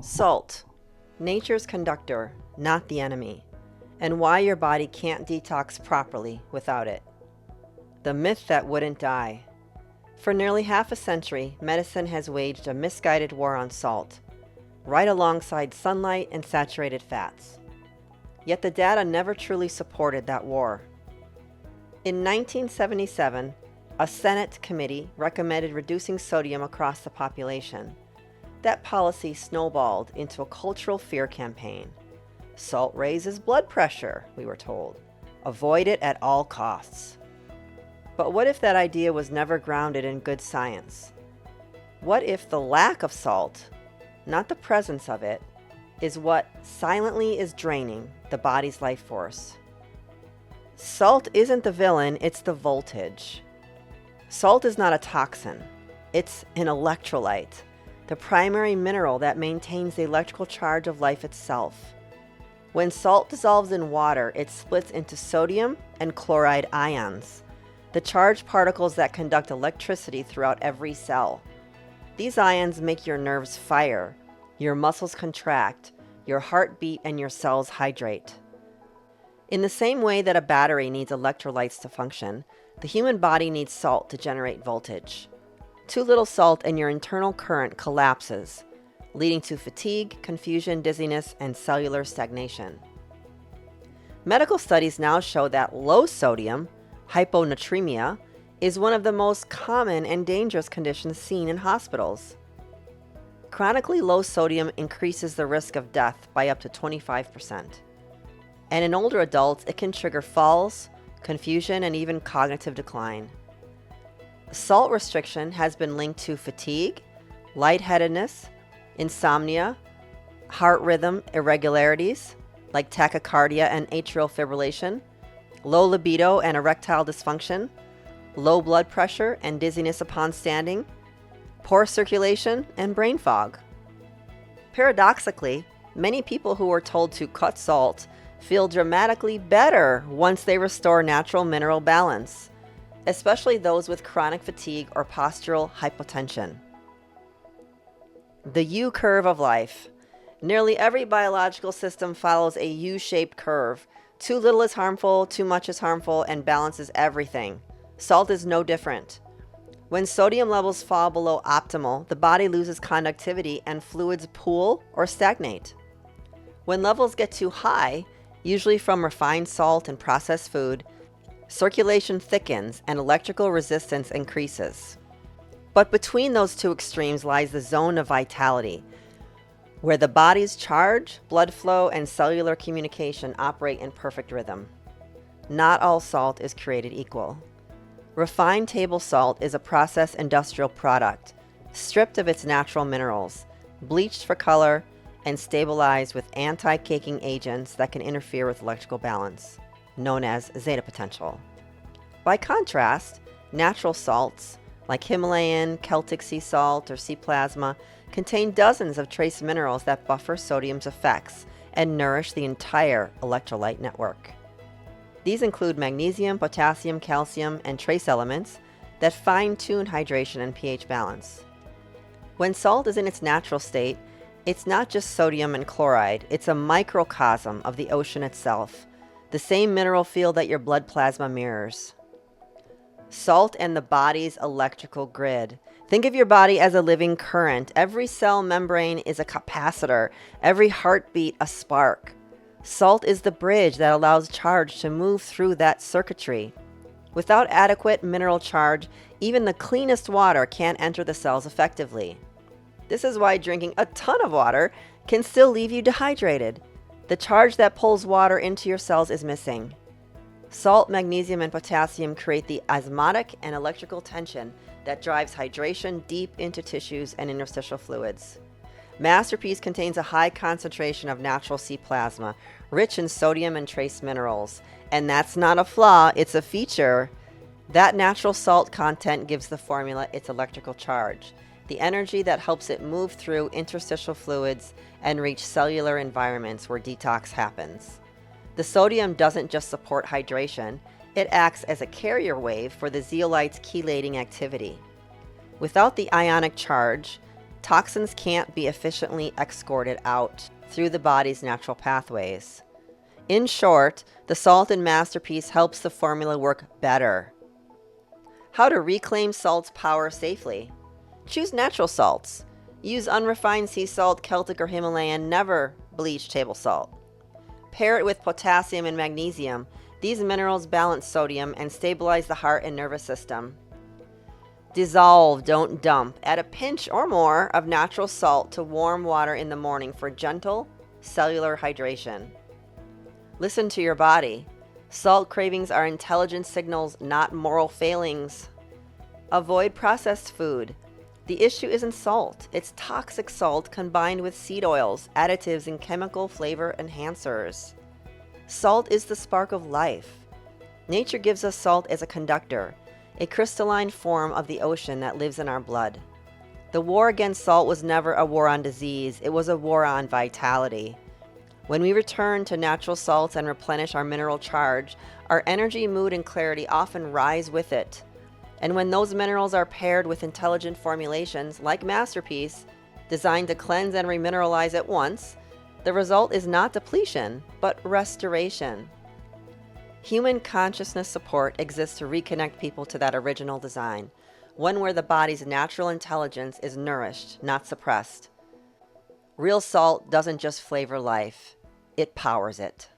Salt, nature's conductor, not the enemy, and why your body can't detox properly without it. The myth that wouldn't die. For nearly half a century, medicine has waged a misguided war on salt, right alongside sunlight and saturated fats. Yet the data never truly supported that war. In 1977, a Senate committee recommended reducing sodium across the population. That policy snowballed into a cultural fear campaign. Salt raises blood pressure, we were told. Avoid it at all costs. But what if that idea was never grounded in good science? What if the lack of salt, not the presence of it, is what silently is draining the body's life force? Salt isn't the villain, it's the voltage. Salt is not a toxin, it's an electrolyte, the primary mineral that maintains the electrical charge of life itself. When salt dissolves in water, it splits into sodium and chloride ions, the charged particles that conduct electricity throughout every cell. These ions make your nerves fire, your muscles contract, your heart beat, and your cells hydrate. In the same way that a battery needs electrolytes to function, the human body needs salt to generate voltage. Too little salt and your internal current collapses, leading to fatigue, confusion, dizziness, and cellular stagnation. Medical studies now show that low sodium, hyponatremia, is one of the most common and dangerous conditions seen in hospitals. Chronically low sodium increases the risk of death by up to 25%. And in older adults, it can trigger falls, confusion, and even cognitive decline. Salt restriction has been linked to fatigue, lightheadedness, insomnia, heart rhythm irregularities like tachycardia and atrial fibrillation, low libido and erectile dysfunction, low blood pressure and dizziness upon standing, poor circulation, and brain fog. Paradoxically, many people who are told to cut salt feel dramatically better once they restore natural mineral balance, especially those with chronic fatigue or postural hypotension. The U-curve of life. Nearly every biological system follows a U-shaped curve. Too little is harmful, too much is harmful, and balance is everything. Salt is no different. When sodium levels fall below optimal, the body loses conductivity and fluids pool or stagnate. When levels get too high, usually from refined salt and processed food, circulation thickens and electrical resistance increases. But between those two extremes lies the zone of vitality, where the body's charge, blood flow, and cellular communication operate in perfect rhythm. Not all salt is created equal. Refined table salt is a processed industrial product, stripped of its natural minerals, bleached for color, and stabilized with anti-caking agents that can interfere with electrical balance, known as zeta potential. By contrast, natural salts, like Himalayan, Celtic sea salt, or sea plasma, contain dozens of trace minerals that buffer sodium's effects and nourish the entire electrolyte network. These include magnesium, potassium, calcium, and trace elements that fine-tune hydration and pH balance. When salt is in its natural state, it's not just sodium and chloride, it's a microcosm of the ocean itself, the same mineral field that your blood plasma mirrors. Salt and the body's electrical grid. Think of your body as a living current. Every cell membrane is a capacitor, every heartbeat a spark. Salt is the bridge that allows charge to move through that circuitry. Without adequate mineral charge, even the cleanest water can't enter the cells effectively. This is why drinking a ton of water can still leave you dehydrated. The charge that pulls water into your cells is missing. Salt, magnesium, and potassium create the osmotic and electrical tension that drives hydration deep into tissues and interstitial fluids. MasterPeace contains a high concentration of natural sea plasma, rich in sodium and trace minerals. And that's not a flaw, it's a feature. That natural salt content gives the formula its electrical charge, the energy that helps it move through interstitial fluids and reach cellular environments where detox happens. The sodium doesn't just support hydration, it acts as a carrier wave for the zeolite's chelating activity. Without the ionic charge, Toxins can't be efficiently escorted out through the body's natural pathways. In short, the salt in MasterPeace helps the formula work better. How to reclaim salt's power safely. Choose natural salts. Use unrefined sea salt, Celtic or Himalayan, never bleached table salt. Pair it with potassium and magnesium. These minerals balance sodium and stabilize the heart and nervous system. Dissolve, don't dump. Add a pinch or more of natural salt to warm water in the morning for gentle cellular hydration. Listen to your body. Salt cravings are intelligent signals, not moral failings. Avoid processed food. The issue isn't salt. It's toxic salt combined with seed oils, additives, and chemical flavor enhancers. Salt is the spark of life. Nature gives us salt as a conductor, a crystalline form of the ocean that lives in our blood. The war against salt was never a war on disease. It was a war on vitality. When we return to natural salts and replenish our mineral charge, our energy, mood, and clarity often rise with it. And when those minerals are paired with intelligent formulations like MasterPeace, designed to cleanse and remineralize at once, the result is not depletion, but restoration. Human consciousness support exists to reconnect people to that original design, one where the body's natural intelligence is nourished, not suppressed. Real salt doesn't just flavor life, it powers it.